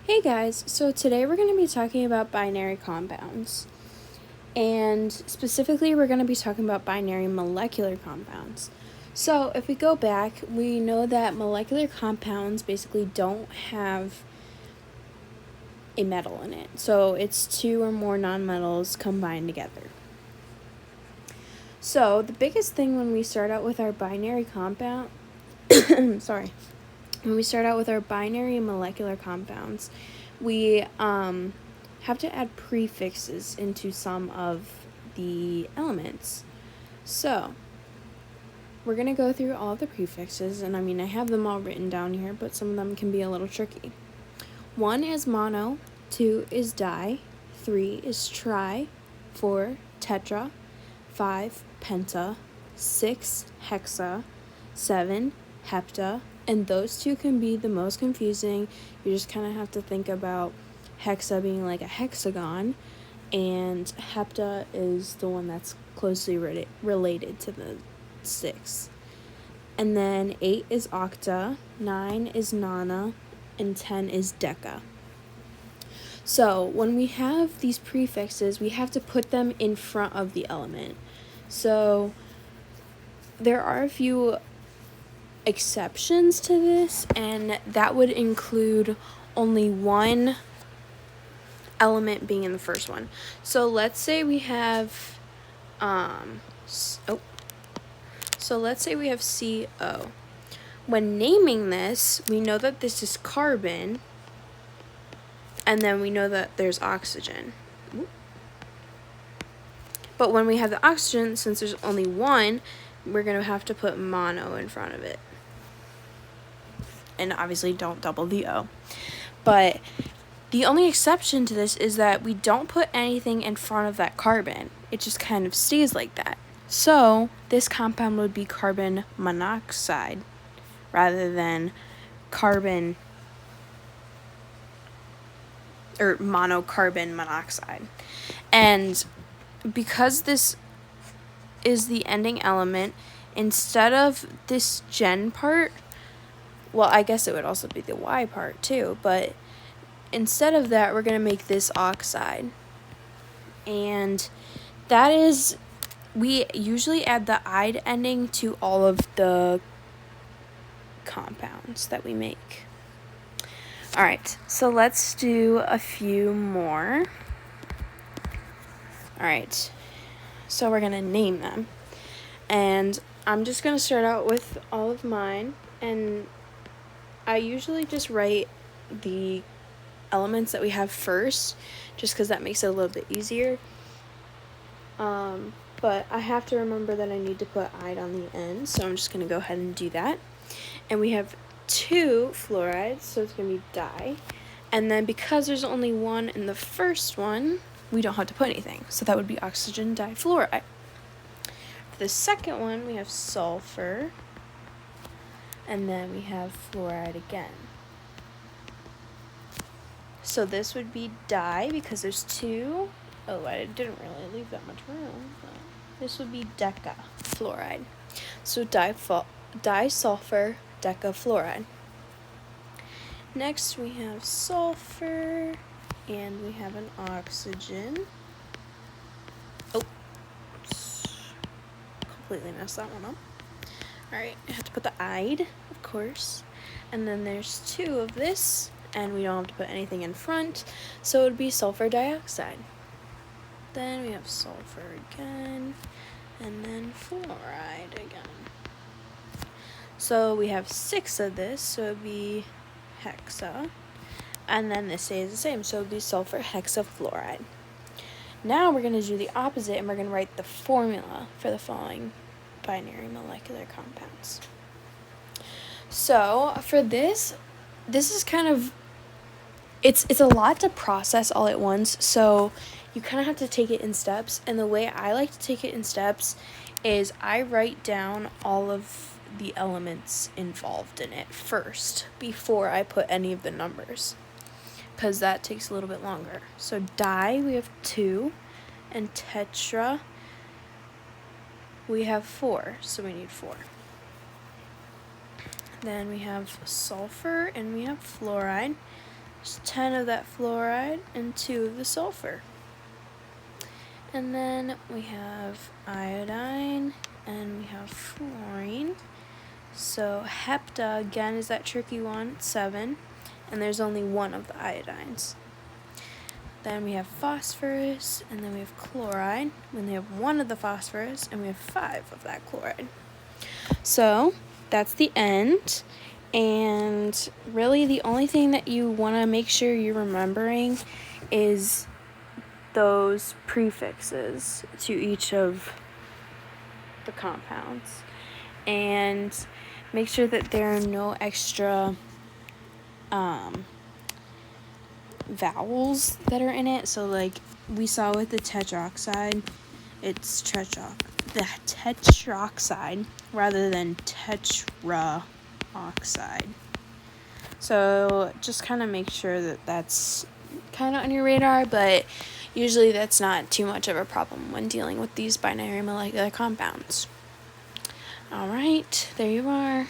Hey guys, so today we're going to be talking about binary compounds. And specifically, we're going to be talking about binary molecular compounds. So, if we go back, we know that molecular compounds basically don't have a metal in it. So, it's two or more nonmetals combined together. So, the biggest thing when we start out with our binary compound, when we start out with our binary molecular compounds, we have to add prefixes into some of the elements. So, we're going to go through all the prefixes, and I have them all written down here, but some of them can be a little tricky. 1 is mono, 2 is di, 3 is tri, 4 tetra, 5 penta, 6 hexa, 7 hepta, and those two can be the most confusing. You just kind of have to think about hexa being like a hexagon, and hepta is the one that's closely related to the 6. And then 8 is octa, 9 is nona, and 10 is deca. So when we have these prefixes, we have to put them in front of the element. So there are a few exceptions to this, and that would include only one element being in the first one. So let's say we have CO. When naming this, we know that this is carbon, and then we know that there's oxygen. But when we have the oxygen, since there's only one, we're going to have to put mono in front of it. And obviously don't double the O. But the only exception to this is that we don't put anything in front of that carbon. It just kind of stays like that. So this compound would be carbon monoxide rather than carbon or monocarbon monoxide. And because this is the ending element, instead of this gen part, well, I guess it would also be the Y part too, but instead of that, we're going to make this oxide. And that is, we usually add the "ide" ending to all of the compounds that we make. Alright, so let's do a few more. Alright, so we're going to name them. And I'm just going to start out with all of mine, and I usually just write the elements that we have first, just because that makes it a little bit easier. But I have to remember that I need to put "ide" on the end, so I'm just going to go ahead and do that. And we have 2 fluorides, so it's going to be di. And then because there's only one in the first one, we don't have to put anything, so that would be oxygen difluoride. For the second one, we have sulfur, and then we have fluoride again. So this would be di because there's 2. Oh, I didn't really leave that much room. But this would be deca fluoride. So disulfur decafluoride. Next we have sulfur, and we have an oxygen. Oh, completely messed that one up. Alright, I have to put the "ide", of course. And then there's 2 of this, and we don't have to put anything in front, so it would be sulfur dioxide. Then we have sulfur again, and then fluoride again. So we have 6 of this, so it would be hexa, and then this stays the same, so it would be sulfur hexafluoride. Now we're going to do the opposite, and we're going to write the formula for the following binary molecular compounds. So for this is kind of, it's a lot to process all at once, so you kind of have to take it in steps. And the way I like to take it in steps is I write down all of the elements involved in it first before I put any of the numbers, because that takes a little bit longer. So di, we have 2, and tetra, we have 4, so we need 4. Then we have sulfur, and we have fluoride. Just 10 of that fluoride and 2 of the sulfur. And then we have iodine and we have fluorine. So hepta, again, is that tricky one, 7, and there's only 1 of the iodines. Then we have phosphorus, and then we have chloride, and we have 1 of the phosphorus, and we have 5 of that chloride. So that's the end, and really the only thing that you want to make sure you're remembering is those prefixes to each of the compounds. And make sure that there are no extra vowels that are in it. So like we saw with the tetroxide, it's the tetroxide rather than tetraoxide. So just kind of make sure that that's kind of on your radar, but usually that's not too much of a problem when dealing with these binary molecular compounds. All right, there you are.